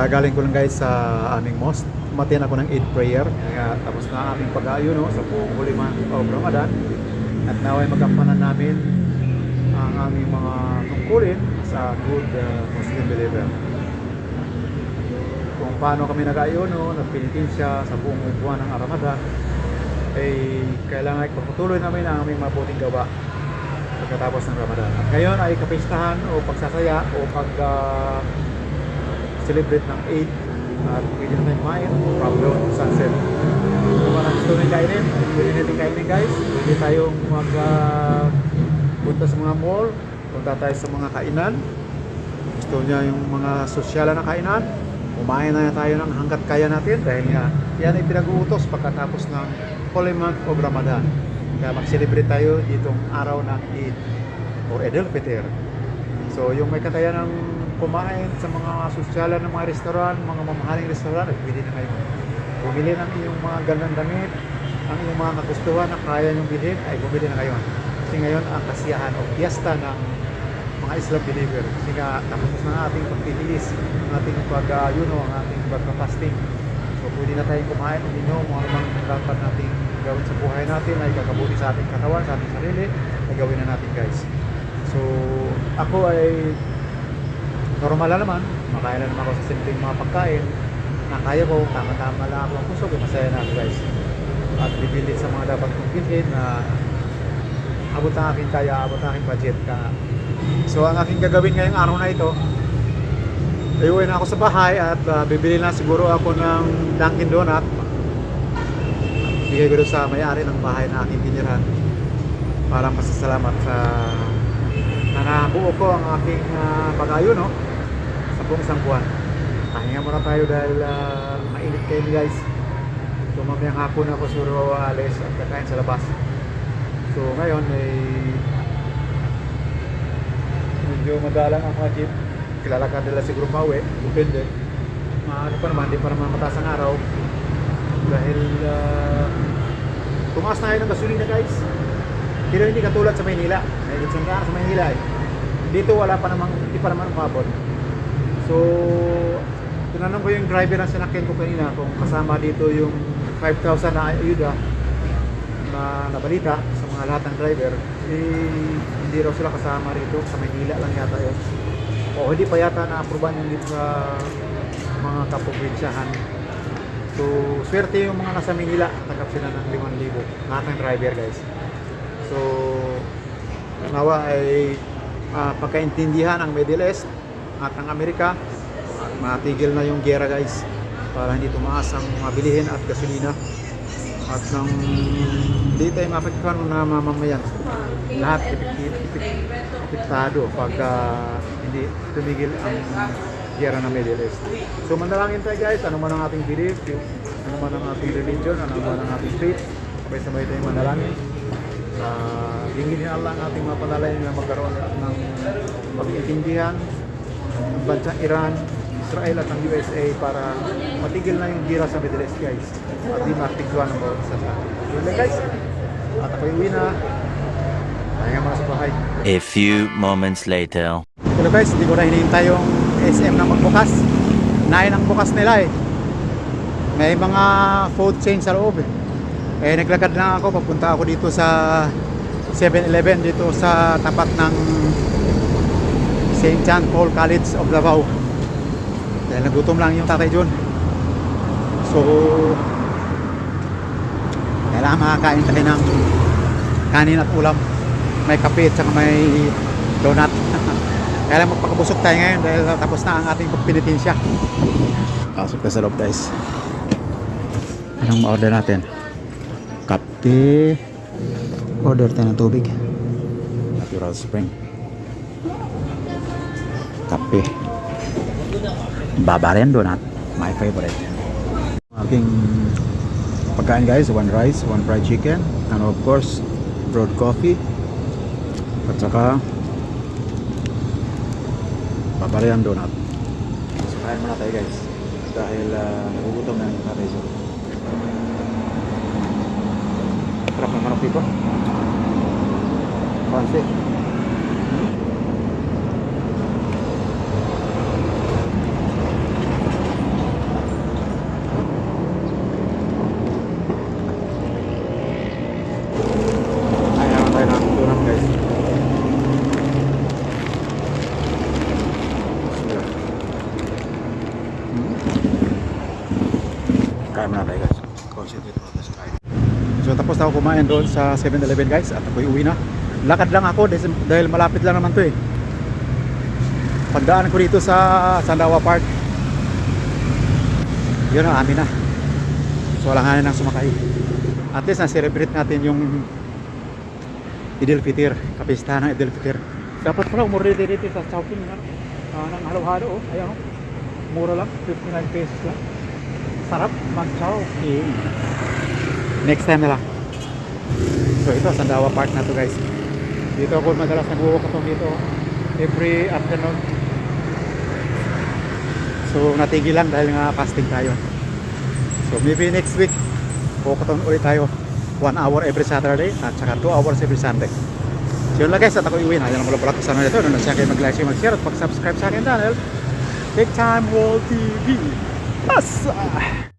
Kagagaling ko lang guys sa aming mosque. Umaten ako ng 8 prayer. Kaya tapos na ang aming pag-aayuno sa buong huli month of Ramadan. At naway magampanan namin ang aming mga tungkulin sa good Muslim believer. Kung paano kami nag-aayuno, nagpinitensya sa buong buwan ng Ramadan, ay kailangan ipagpatuloy namin ang aming mabuting gawa pagkatapos ng Ramadan. At ngayon ay kapistahan o pagsasaya o celebrate ng Eid at pwede na tayong kumain from dawn to sunset. Kung mga gusto nyo kainin, pwede natin kainin guys. Pwede tayong punta sa mga mall, punta tayo sa mga kainan. Gusto nyo yung mga sosyalan na kainan, kumain na tayo ng hanggat kaya natin dahil nga yan ay pinag-uutos pagkatapos ng holy month of Ramadan. Kaya mag-celebrate tayo ditong araw ng Eid or Eid al-Fitr. So yung may katayan ng kumain sa mga sosyalan ng mga restaurant, mga mamahaling restaurant, ay pwede na kayo. Bumili ng iyong mga gandang damit, ang iyong mga nagustuhan na kaya nyong bilhin, ay bumili na kayo. Kasi ngayon ang kasiyahan o piyesta ng mga Islam believer. Kasi nga tapos na ating pagtitiis, ang ating pag-ayuno, ang ating pag-fasting. So pwede na tayong kumain, hindi nyo kung ano mang dapat nating gawin sa buhay natin ay kakabuti sa ating katawan, sa ating sarili, ay gawin na natin guys. So ako ay normal na naman, makain na naman ako sa simpleng mga pagkain na kaya ko, tama-tama lang ako ang puso ko, masaya na ako guys. At bibili sa mga dapat kong bilhin na abot ang aking kaya, abot ang aking budget ka. So ang aking gagawin ngayong araw na ito, ayuwi na ako sa bahay at bibili na siguro ako ng Dunkin Donut. Bigay ko doon sa may-ari ng bahay na aking tinirahan para pasasalamat sa nabuo ko ang aking pag-ayuno sa buong isang buwan. Pahinga muna tayo dahil mainit kayo guys. So mamayang hapon ako suro alis at kakain sa labas. So ngayon ay medyo madalang ang mga jeep. Kilalakad nila siguro pauwi, depende. Ano pa naman, di pa naman mataas ang araw dahil tumaas na kayo ng gasolina guys. Pero hindi katulad sa Maynila. May gitsang sa Maynila eh. Dito wala pa namang, hindi pa naman umabot. So tinanong ko yung driver na sinakyan ko kanina kung kasama dito yung 5,000 na ayuda na nabalita sa mga lahat ng driver. Hindi raw sila kasama rito, sa Maynila lang yata yun. O hindi pa yata na-aproban yung dito sa mga kaprobinsyahan. So swerte yung mga nasa Maynila, tagap sila ng 5,000 lahat ng driver guys. So nawa ay pagkaintindihan ang Middle East at ang Amerika at matigil na yung gera guys para hindi tumaas ang mga bilihin at gasolina at nang hindi tayo mapagkakaroon na mamamayan lahat epektado pag hindi tumigil ang gera ng Middle East. So manalangin tayo guys, ano man ang ating belief, ano man ang ating religion, ano man ang ating faith, sabay-sabay tayong manalangin. Hingin ni Allah ang ating mga panalangin na magkaroon ng pag-iintindihan ng bansang Iran, Israel at ang USA para matigil na yung gira sa Middle East guys at di matigwan ng bawat isa sa atin. Yun lang guys, at ako'y uwi na. Tayo nga mga sa bahay. A few moments later. Hello guys, hindi ko na hinihintay yung SM na magbukas. 9 ang bukas nila eh. May mga food chain sa loob eh. Naglakad lang ako, papunta ako dito sa 7-Eleven dito sa tapat ng St. John Paul College of Davao. Dahil nagutom lang yung tatay John. So kailangan makakain tayo ng kanin at ulam. May kape at saka may donut. Kailangan magpakabusog tayo ngayon dahil tapos na ang ating pagpinitensya. Pasok na sa loob guys. Anong ma-order natin? Kape. Order tayo ng tubig. Natural spring. Kape. Bavarian donut. My favorite. Aking pagkain guys. 1 rice, 1 fried chicken. And of course, brewed coffee. At saka Bavarian donut. So kain muna tayo guys. Dahil nagugutom na yung tatay John. Sarap ng manok dito. Fancy. kumain doon sa 7-Eleven guys at ako'y uwi na. Lakad lang ako dahil malapit lang naman to eh. Pagdaan ko dito sa Sandawa Park, yun ang amin na. So alanganin ng sumakay. At least na-celebrate natin yung Idil Fitr, kapistahan ng Idil Fitr. Dapat pala umorder dito sa Chowking ng halo-halo oh. Ayan oh. Mura lang, 59 pesos lang. Sarap mag-Chowking. Next time na lang. So ito, Sandawa Park na to guys. Dito ako madalas nag-walk atong dito every afternoon. So natigil lang dahil nga fasting tayo. So maybe next week walkathon ulit tayo. 1 hour every Saturday at saka 2 hours every Sunday. So yun lang guys, at ako iuwi na. Yan ang mula sa mga ito. Nung siya kayo mag-like, mag-share at mag-subscribe sa akin channel. Take Time World TV. Asa!